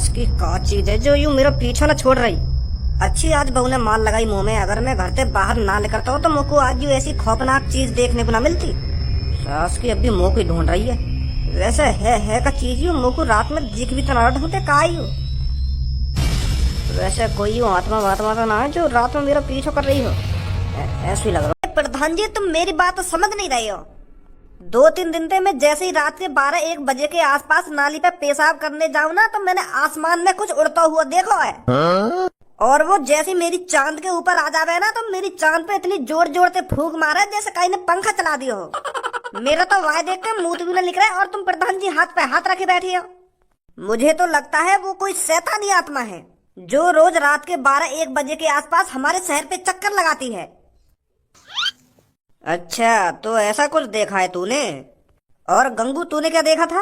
सास की का चीज है जो यूं मेरा पीछा न छोड़ रही। अच्छी आज बहू ने माल लगाई मुंह में। अगर मैं घर से बाहर ना निकलता हूँ तो मुझको आज यूं ऐसी खौफनाक चीज देखने को ना मिलती। सास की अभी मुंह को ढूंढ रही है। वैसे है का चीज यूं मुंह को रात में दिख भी तो ना ढूंढते का यूं। वैसे कोई यूं आत्मा वात्मा तो ना है जो रात में मेरा पीछा कर रही हो। ऐसे ही लग रहा है। प्रधान जी तुम मेरी बात तो समझ नहीं रहे हो। 2-3 दिन से मैं जैसे ही रात के 12-1 बजे के आसपास नाली पे पेशाब करने जाऊं ना तो मैंने आसमान में कुछ उड़ता हुआ देखा है। और वो जैसे मेरी चांद के ऊपर आ जावे ना तो मेरी चांद पे इतनी जोर जोर से फूंक मारा जैसे कहीं ने पंखा चला दिया हो। मेरा तो वाह देख के मुंह भी ना निकला है और तुम प्रधान जी हाथ पे हाथ रखे बैठी हो। मुझे तो लगता है वो कोई शैतानी आत्मा है जो रोज रात के 12-1 बजे के आसपास हमारे शहर पे चक्कर लगाती है। अच्छा तो ऐसा कुछ देखा है तूने। और गंगू तूने क्या देखा था।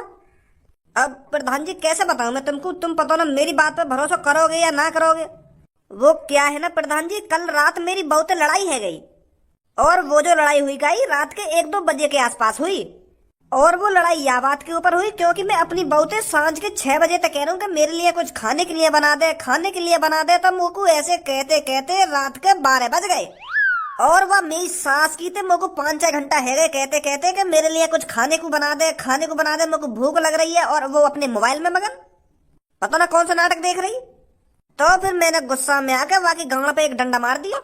अब प्रधान जी कैसे बताऊं मैं तुमको। तुम पता ना मेरी बात पे भरोसा करोगे या ना करोगे। वो क्या है ना प्रधान जी, कल रात मेरी बहू से लड़ाई है गई। और वो जो लड़ाई हुई गई रात के 1-2 बजे के आसपास हुई। और वो लड़ाई या बात के ऊपर हुई क्योंकि मैं अपनी बहू से सांझ के 6 बजे तक कह रहा हूँ कि मेरे लिए कुछ खाने के लिए बना दे, खाने के लिए बना दे। तो मुझको ऐसे कहते कहते रात के 12 बज गए। और वह मेरी सास की थे मुझको 5-6 घंटा है गए कहते कहते कि मेरे लिए कुछ खाने को बना दे, खाने को बना दे, मुझको भूख लग रही है। और वो अपने मोबाइल में मगन पता ना कौन सा नाटक देख रही। तो फिर मैंने गुस्सा में आकर वाकई गांड पे एक डंडा मार दिया।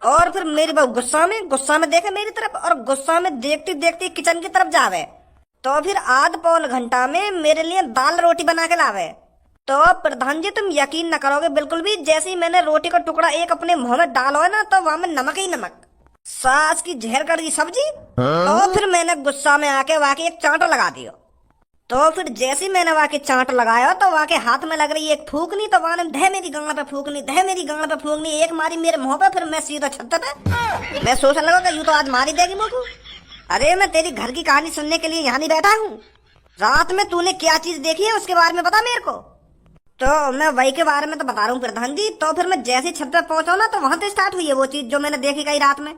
और फिर मेरी बहू गुस्सा में देखे मेरी तरफ और गुस्सा में देखती देखती किचन की तरफ जावे। तो फिर आध पौन घंटा में मेरे लिए दाल रोटी बना के लावे। तो प्रधान जी तुम यकीन न करोगे बिल्कुल भी, जैसे ही मैंने रोटी का टुकड़ा एक अपने मुंह में डाला है ना तो वहां में नमक ही नमक, सास की जहर कड़ी सब्जी। तो फिर मैंने गुस्सा में आके वाकई एक चांटा लगा दिया। तो फिर जैसे ही मैंने वाकई चांट लगाया तो वाकई हाथ में लग रही एक फूकनी। तो वहां ढह मेरी गांड पे फूकनी, ढह मेरी गांड पे फूकनी, एक मारी मेरे मुंह पे। फिर मैं सीधा छत पे मैं सोचने लगा यूं तो आज मारी देगी मुझको। अरे मैं तेरी घर की कहानी सुनने के लिए यहाँ नहीं बैठा हूँ। रात में तूने क्या चीज देखी है उसके बारे में बता मेरे को। तो मैं वही के बारे में तो बता रहा हूँ प्रधान जी। तो फिर मैं जैसे छत पे पहुंचा ना तो वहां से स्टार्ट हुई है वो चीज जो मैंने देखी गई रात में।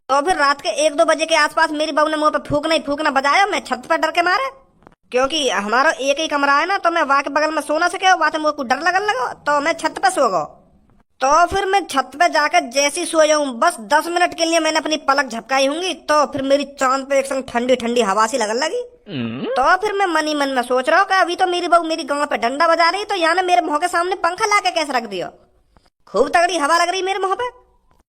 तो फिर रात के 1-2 बजे के आसपास मेरी बहू ने मुंह पे फूकना ही फूकना बजाया। मैं छत पे डर के मारे क्योंकि हमारा एक ही कमरा है ना तो मैं वहां के बगल में सो ना सके। वहां से मुझको डर लगने लगा तो मैं छत पे सो गया। तो फिर मैं छत पे जाकर जैसी सो जाऊं बस 10 मिनट के लिए मैंने अपनी पलक झपकाई होंगी तो फिर मेरी चांद पे एक संग ठंडी ठंडी हवा सी लगने लगी। तो फिर मैं मन ही मन में सोच रहा हूँ कि अभी तो मेरी बहू मेरी गांव पे डंडा बजा रही तो यहाँ ने मेरे मुंह के सामने पंखा ला के कैसे रख दिया। खूब तगड़ी हवा लग रही मेरे मुंह पे।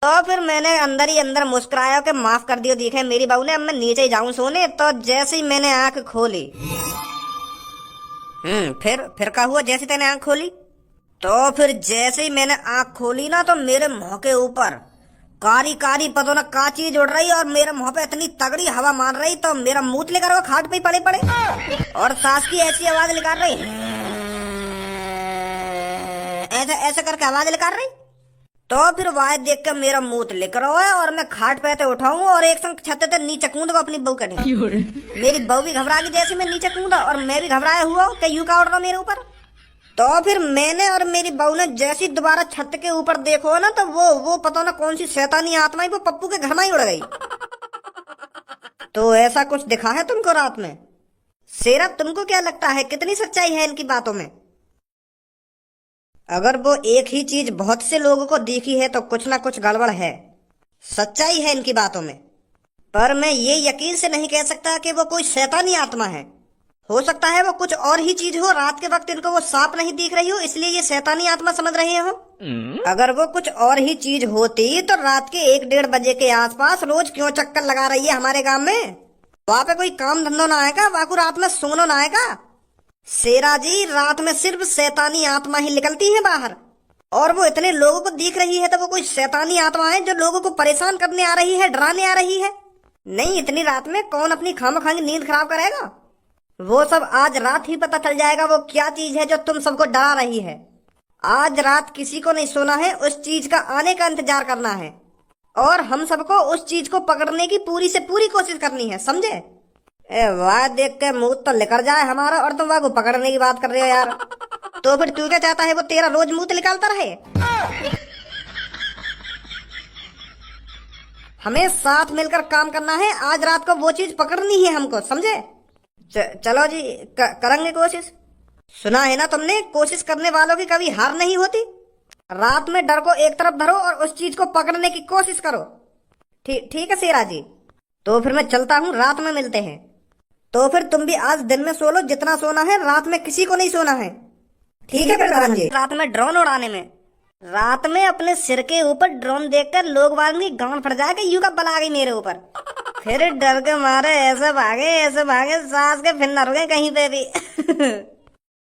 तो फिर मैंने अंदर ही अंदर मुस्कुराया कि माफ कर दियो दिखे मेरी बहू ने, अब मैं नीचे ही जाऊं सोने। तो जैसे ही मैंने आंख खोली फिर क्या हुआ जैसे तेने आंख खोली। तो फिर जैसे ही मैंने आंख खोली ना तो मेरे मुंह के ऊपर कारी कारी पता ना का चीज उड़ रही और मेरे मुंह पे इतनी तगड़ी हवा मार रही तो मेरा मुंह लेकर वो खाट पे ही पड़े पड़े। और सास की ऐसी आवाज निकाल रही, ऐसे ऐसे करके आवाज निकाल रही। तो फिर वह देख कर मेरा मुंह लिक रहा है और मैं खाट पे उठाऊं और एक संग छत से नीचे कूदूंगा अपनी बहू के। मेरी बहू भी घबरा गई जैसे मैं नीचे कूदा और मैं भी घबराया हुआ कि यू का उड़ रहा मेरे ऊपर। तो फिर मैंने और मेरी बहू ने जैसी दोबारा छत के ऊपर देखो ना तो वो पता ना कौन सी शैतानी आत्मा ही वो पप्पू के घर में ही उड़ गई। तो ऐसा कुछ दिखा है तुमको रात में। शेरा तुमको क्या लगता है कितनी सच्चाई है इनकी बातों में। अगर वो एक ही चीज बहुत से लोगों को दिखी है तो कुछ ना कुछ गड़बड़ है, सच्चाई है इनकी बातों में। पर मैं ये यकीन से नहीं कह सकता कि वो कोई शैतानी आत्मा है। हो सकता है वो कुछ और ही चीज हो। रात के वक्त इनको वो सांप नहीं दिख रही हो इसलिए ये शैतानी आत्मा समझ रहे हो। अगर वो कुछ और ही चीज होती तो रात के 1-1:30 बजे के आसपास रोज क्यों चक्कर लगा रही है हमारे गांव में। वहां पे कोई काम धंधो ना आएगा, वहां को रात में सोना ना आएगा। शेरा जी रात में सिर्फ शैतानी आत्मा ही निकलती है बाहर। और वो इतने लोगों को दिख रही है तो वो कोई शैतानी आत्मा है जो लोगों को परेशान करने आ रही है, डराने आ रही है। नहीं इतनी रात में कौन अपनी खामखांगी नींद खराब करेगा। वो सब आज रात ही पता चल जाएगा वो क्या चीज है जो तुम सबको डरा रही है। आज रात किसी को नहीं सोना है, उस चीज का आने का इंतजार करना है और हम सबको उस चीज को पकड़ने की पूरी से पूरी कोशिश करनी है, समझे। ए वाह देख के मुंह तो निकल जाए हमारा और तुम वाह को पकड़ने की बात कर रहे हो यार। तो फिर तू क्या चाहता है वो तेरा रोज मुंह निकालता रहे। हमें साथ मिलकर काम करना है। आज रात को वो चीज पकड़नी है हमको, समझे। चलो जी करेंगे कोशिश। सुना है ना तुमने, कोशिश करने वालों की कभी हार नहीं होती। रात में डर को एक तरफ धरो और उस चीज को पकड़ने की कोशिश करो। ठीक ठीक है शेरा जी, तो फिर मैं चलता हूँ, रात में मिलते हैं। तो फिर तुम भी आज दिन में सो लो जितना सोना है, रात में किसी को नहीं सोना है। ठीक है प्रधान जी। रात में ड्रोन उड़ाने में, रात में अपने सिर के ऊपर ड्रोन देखकर लोग वाली गांड फट जाए कि यू का बल आ गई मेरे ऊपर। फिर डर के मारे ऐसे भागे सास के फिर न रुके कहीं पे भी।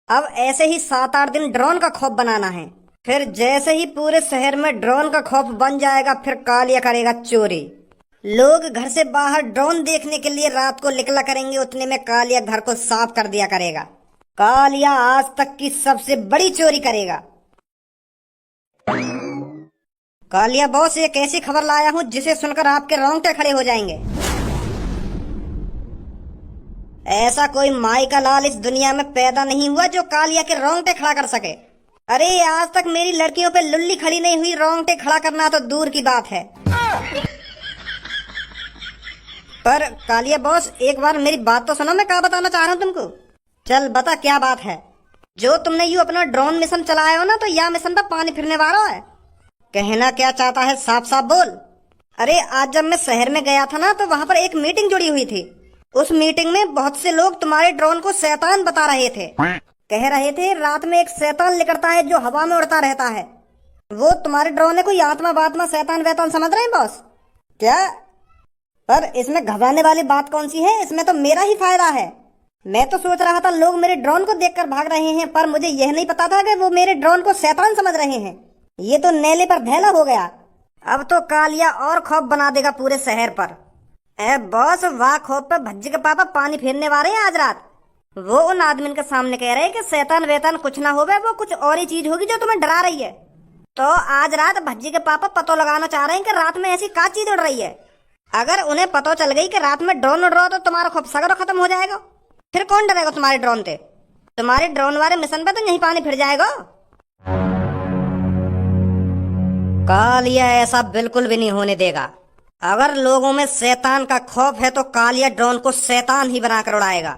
अब ऐसे ही 7-8 दिन ड्रोन का खौफ बनाना है। फिर जैसे ही पूरे शहर में ड्रोन का खौफ बन जाएगा, फिर कालिया करेगा चोरी। लोग घर से बाहर ड्रोन देखने के लिए रात को निकला करेंगे, उतने में कालिया घर को साफ कर दिया करेगा। कालिया आज तक की सबसे बड़ी चोरी करेगा। कालिया बॉस, एक ऐसी खबर लाया हूँ जिसे सुनकर आपके रोंगटे खड़े हो जाएंगे। ऐसा कोई माई का लाल इस दुनिया में पैदा नहीं हुआ जो कालिया के रोंगटे खड़ा कर सके। अरे आज तक मेरी लड़कियों पे लुल्ली खड़ी नहीं हुई, रोंगटे खड़ा करना तो दूर की बात है। पर कालिया बॉस, एक बार मेरी बात तो सुनो, मैं क्या बताना चाह रहा हूँ तुमको। चल बता क्या बात है। जो तुमने यू अपना ड्रोन मिशन चलाया हो ना, तो यह मिशन पर पानी फिरने वाला है। कहना क्या चाहता है, साफ साफ बोल। अरे आज जब मैं शहर में गया था ना, तो वहाँ पर एक मीटिंग जुड़ी हुई थी। उस मीटिंग में बहुत से लोग तुम्हारे ड्रोन को शैतान बता रहे थे। कह रहे थे रात में एक शैतान निकलता है जो हवा में उड़ता रहता है। वो तुम्हारे ड्रोन है कोई आत्मा बात्मा शैतान वैतान समझ रहे हैं बॉस क्या? पर इसमें घबराने वाली बात कौन सी है, इसमें तो मेरा ही फायदा है। मैं तो सोच रहा था लोग मेरे ड्रोन को देखकर भाग रहे हैं, पर मुझे यह नहीं पता था कि वो मेरे ड्रोन को शैतान समझ रहे हैं। ये तो नेले पर धैला हो गया। अब तो कालिया और खौफ बना देगा पूरे शहर पर। ए बॉस, वाह खौफ पे भज्जी के पापा पानी फेरने वाले हैं आज रात। वो उन आदमी के सामने कह रहे हैं कि शैतान वैतान कुछ ना होवे, वो कुछ और ही चीज होगी जो तुम्हें डरा रही है। तो आज रात भज्जी के पापा पतो लगाना चाह रहे हैं कि रात में ऐसी क्या चीज उड़ रही है। अगर उन्हें पता चल गई कि रात में ड्रोन उड़ रहा हो तो तुम्हारा खौफ सगरो खत्म हो जाएगा। फिर कौन डरेगा तुम्हारे ड्रोन से? तुम्हारे ड्रोन वाले मिशन पे तो यही पानी फिर जाएगा। कालिया ऐसा बिल्कुल भी नहीं होने देगा। अगर लोगों में शैतान का खौफ है तो कालिया ड्रोन को शैतान ही बनाकर उड़ाएगा।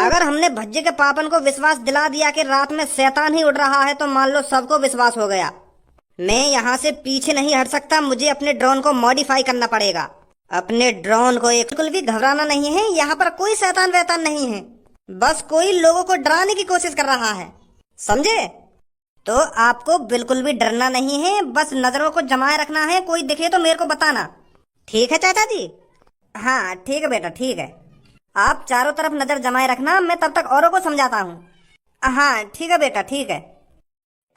अगर हमने भज्जे के पापन को विश्वास दिला दिया कि रात में शैतान ही उड़ रहा है, तो मान लो सबको विश्वास हो गया। मैं यहाँ से पीछे नहीं हट सकता, मुझे अपने ड्रोन को मॉडिफाई करना पड़ेगा। अपने ड्रोन को बिल्कुल भी घबराना नहीं है। यहाँ पर कोई शैतान वैतान नहीं है, बस कोई लोगों को डराने की कोशिश कर रहा है, समझे? तो आपको बिल्कुल भी डरना नहीं है, बस नजरों को जमाए रखना है। कोई दिखे तो मेरे को बताना, ठीक है चाचा जी? हाँ ठीक है बेटा, ठीक है। आप चारों तरफ नजर जमाए रखना, मैं तब तक औरों को समझाता हूँ। हाँ ठीक है बेटा, ठीक है।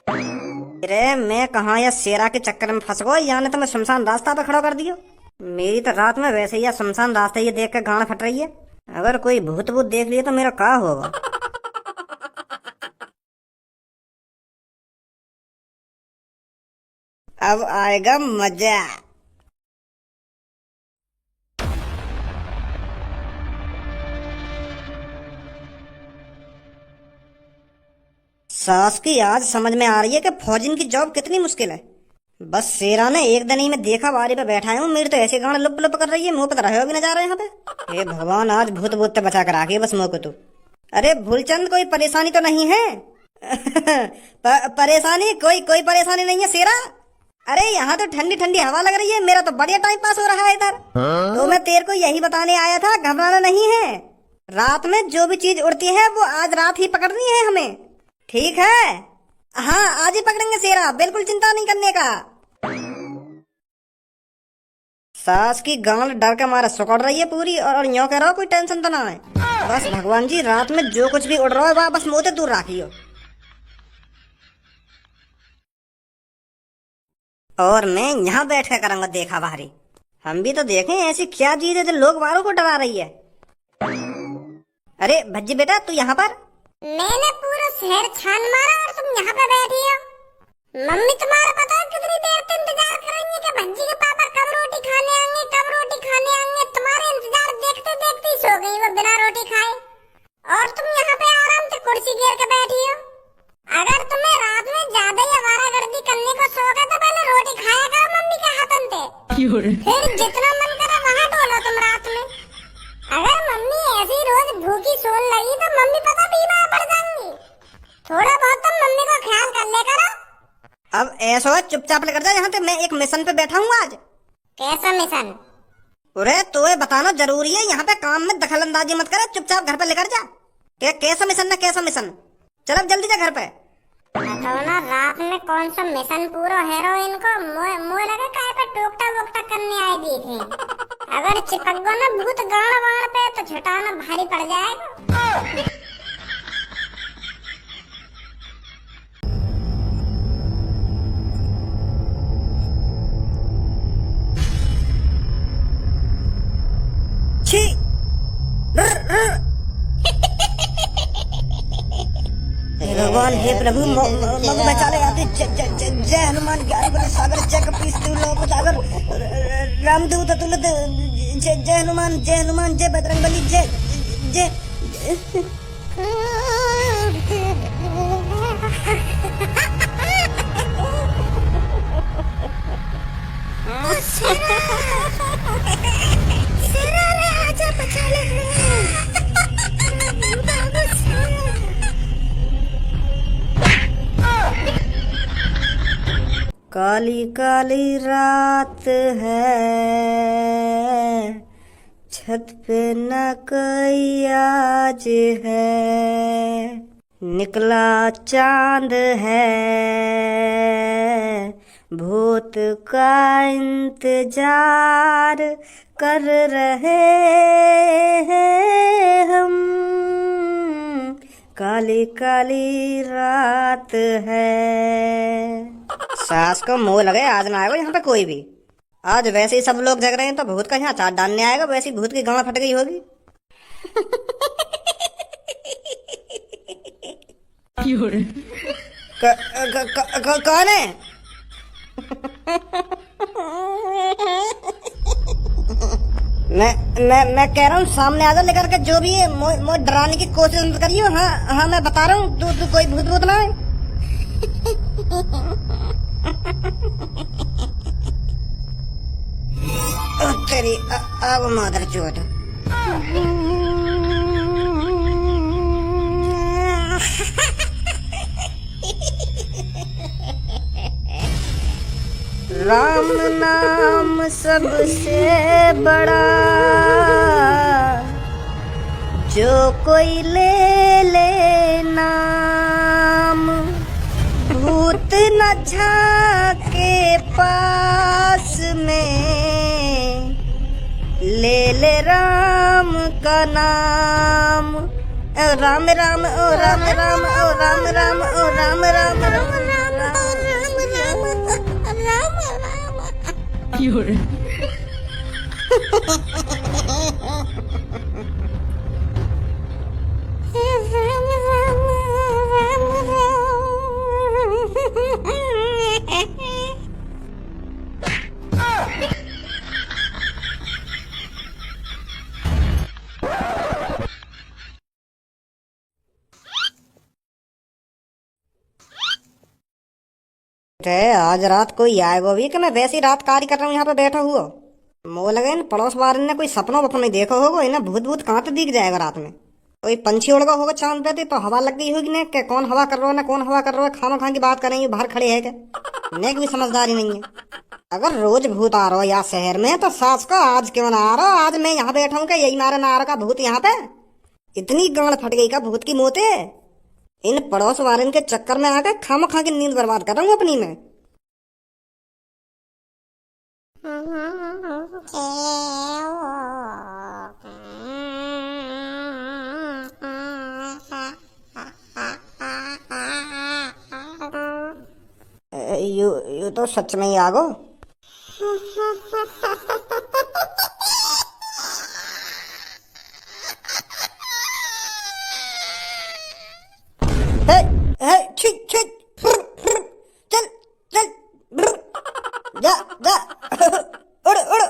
अरे मैं कहाँ या शेरा के चक्कर में फंस गया, यहाँ ने तो मैं शमशान रास्ता पे खड़ा कर दियो। मेरी तो रात में वैसे ही शमशान रास्ता ये देख कर गांड फट रही है। अगर कोई भूत भूत देख लिए तो मेरा क्या होगा। अब आएगा मजा। सास की आज समझ में आ रही है कि फौजिन की जॉब कितनी मुश्किल है। बस शेरा ने एक दिन ही मैं देखा बारी पे बैठा हूँ, मेरी तो ऐसे गांड लुप लुप कर रही है, मुंह पे रहे भी ना जा रहे यहाँ पे। हे भगवान, आज भूत भूत बचा कर आके बस मुँह को तू। अरे भूलचंद, कोई परेशानी तो नहीं है? परेशानी कोई परेशानी नहीं है शेरा। अरे यहाँ तो ठंडी ठंडी हवा लग रही है, मेरा तो बढ़िया टाइम पास हो रहा है इधर। तो मैं तेरे को यही बताने आया था, घबराना नहीं है। रात में जो भी चीज उड़ती है वो आज रात ही पकड़नी है हमें, ठीक है? हाँ आज ही पकड़ेंगे शेरा, बिल्कुल चिंता नहीं करने का। सास की गांड डर के मारे सुकड़ रही है पूरी, और यूं कह रहा हो कोई टेंशन तो ना है। बस भगवान जी, रात में जो कुछ भी उड़ रहा है वह बस मुंह से दूर रखियो। और मैं यहाँ बैठ कर करूंगा देखा बाहरी। हम भी तो देखें ऐसी क्या चीज है जो लोग वालों को डरा रही है। अरे भज्जी बेटा, तू यहाँ पर? मैंने पूरा शहर छान मारा और तुम यहाँ पे बैठी हो। मम्मी तुम्हारा पता है कितनी देर से इंतजार कर रही है कि भज्जी के पापा कब रोटी खाने आएंगे, कब रोटी खाने आएंगे। तुम्हारे इंतजार देखते देखते ही सो गई वो बिना रोटी खाए, और तुम यहाँ पे आराम से कुर्सी घेर के बैठी हो। अगर तुम्हें रात में ज्यादा ही आवारागर्दी करने का शौक है तो पहले रोटी खाया करो मम्मी के हाथन से, फिर जितना मन करे वहाँ डोलो तुम रात में। अगर मम्मी ऐसी रोज भूखी सोन लगी तो मम्मी पता बीमार पड़ जाएंगी। कैसा है चुपचाप लेकर जा यहाँ से, मैं एक मिशन पे बैठा हूँ आज। कैसा मिशन? अरे तो ये बताना जरूरी है, यहाँ पे काम में दखल अंदाजी मत करे, चुपचाप घर पे लेकर जा। कैसा मिशन ना कैसा मिशन, चल अब जल्दी जा घर पे। बताओ ना रात में कौन सा मिशन पूरा हीरोइन को मुँह लगा काय पे टोकटा वोकटा करने आई दी थी। अगर चिपक गो ना भूत गाड़ वाड़ पे तो छुटाना भारी पड़ जाएगा। छी हे भगवान, हे प्रभु, मग बचाले आते। जय हनुमान ज्ञान गुण सागर, जय कपीस तिहु लोक सागर, रामदूत अतुलित। जय हनुमान, जय हनुमान, जय बजरंगबली, जय जय। आजा बचा ले। काली काली रात है, छत पे न कोई आज है, निकला चांद है, भूत का इंतजार कर रहे हैं हम, काली काली रात है। सास को मोह लगे आज ना आएगा यहाँ पे कोई भी। आज वैसे ही सब लोग जग रहे हैं तो भूत का यहाँ चाट डालने आएगा, वैसे ही भूत की गांड फट गई होगी। कौन है? मैं कह रहा हूँ सामने आजा लेकर के, जो भी है मोह डराने की कोशिश मत करियो। हाँ हाँ मैं बता रहा हूँ, तू कोई भूत भूत ना है। तेरी अब मादर चोट। राम नाम सबसे बड़ा, जो कोई ले ले नाम, भूत न झाके पास में, ले ले राम का नाम। ओ राम राम, ओ राम राम, ओ राम राम, ओ राम राम, राम राम, आज रात कोई आएगा भी कि मैं वैसी रात कार्य कर रहा हूँ यहाँ पे बैठा हुआ। मोह लगे न पड़ोस वाले ने कोई सपनों वपन नहीं देखा होगा, इन्हें भूत भूत कहाँ तो दिख जाएगा रात में। कोई पंछी उड़ गया होगा चांद पे तो हवा लग गई होगी ने कि कौन हवा कर रहा है ना कौन हवा कर रहा है, खाना खा की बात करेंगे बाहर खड़े है क्या, नेक भी समझदारी नहीं है। अगर रोज भूत आ रहा हो या शहर में तो सास को आज क्यों ना आ रहा, आज मैं यहाँ बैठा हूँ क्या यही मारे ना आ रहा का भूत यहाँ पे। इतनी गांड फट गई का भूत की मोते, इन पड़ोस वाले के चक्कर में आकर खाम खा की नींद बर्बाद कर रहा हूँ अपनी में। यू तो सच में ही आ गो। चल चल जा जा उड़ उड़।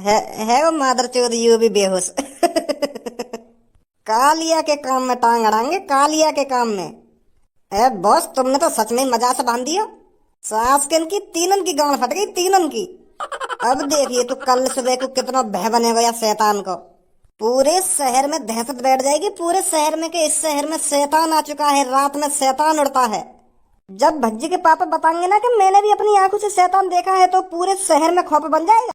है वो मादर चोद यू भी बेहोश। कालिया के काम में टांग अड़ाएंगे, कालिया के काम में। बॉस तुमने तो सच में मजा से बांध दिया। सास के इनकी तीनन की गांड फट गई, तीनन की। अब देखिए तो कल सुबह को कितना भय बनेगा या शैतान को। पूरे शहर में दहशत बैठ जाएगी, पूरे शहर में कि इस शहर में शैतान आ चुका है, रात में शैतान उड़ता है। जब भज्जी के पापा बताएंगे ना कि मैंने भी अपनी आंखों से शैतान देखा है, तो पूरे शहर में खौफ बन जाएगा।